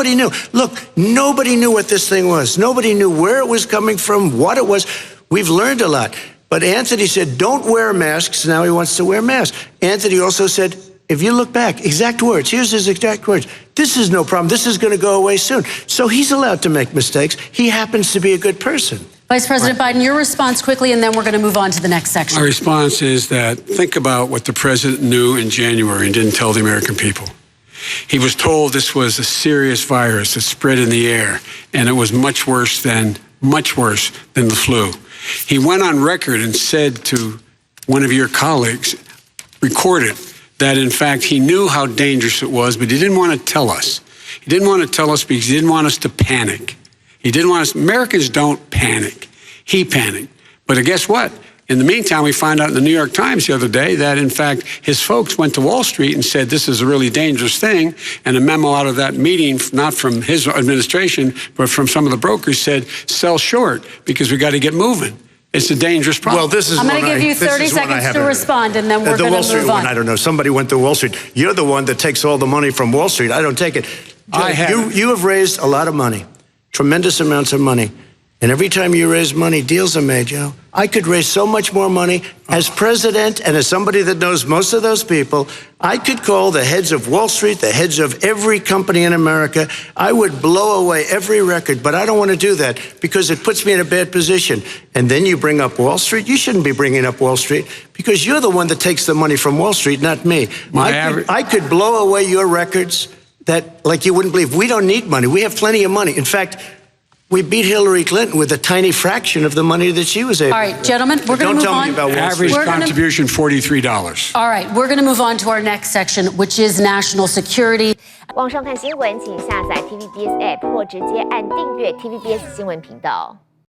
Nobody knew. Look, nobody knew what this thing was. Nobody knew where it was coming from, what it was. We've learned a lot. But Anthony said, don't wear masks. Now he wants to wear masks. Anthony also said, if you look back, exact words, here's his exact words. This is no problem. This is going to go away soon. So he's allowed to make mistakes. He happens to be a good person. Vice President Biden, your response quickly, and then we're going to move on to the next section. My response is that think about what the president knew in January and didn't tell the American people. He was told this was a serious virus that spread in the air, and it was much worse than the flu. He went on record and said to one of your colleagues, recorded, that in fact he knew how dangerous it was, but he didn't want to tell us. He didn't want to tell us because he didn't want us to panic. He didn't want us, Americans don't panic. He panicked. But guess what? In the meantime, we find out in the New York Times the other day that, in fact, his folks went to Wall Street and said this is a really dangerous thing. And a memo out of that meeting, not from his administration, but from some of the brokers, said sell short because we got to get moving. It's a dangerous problem. Well, this is I'm going to give you 30 seconds to respond, and then we're going to move on. The Wall Street one, I don't know. Somebody went to Wall Street. You're the one that takes all the money from Wall Street. I don't take it. You have raised a lot of money, tremendous amounts of money. And every time you raise money, deals are made, Joe. I could raise so much more money as president and as somebody that knows most of those people. I could call the heads of Wall Street, the heads of every company in America. I would blow away every record, but I don't want to do that because it puts me in a bad position. And then you bring up Wall Street. You shouldn't be bringing up Wall Street because you're the one that takes the money from Wall Street, not me. I could blow away your records that, like you wouldn't believe. We don't need money. We have plenty of money. In fact, we beat Hillary Clinton with a tiny fraction of the money that she was able to. All right, gentlemen, we're going to move on. Don't tell me about Wall Street. Average contribution, $43. All right, we're going to move on to our next section, which is national security. 网上看新闻，请下载TVBS App 或直接按订阅TVBS 新闻频道。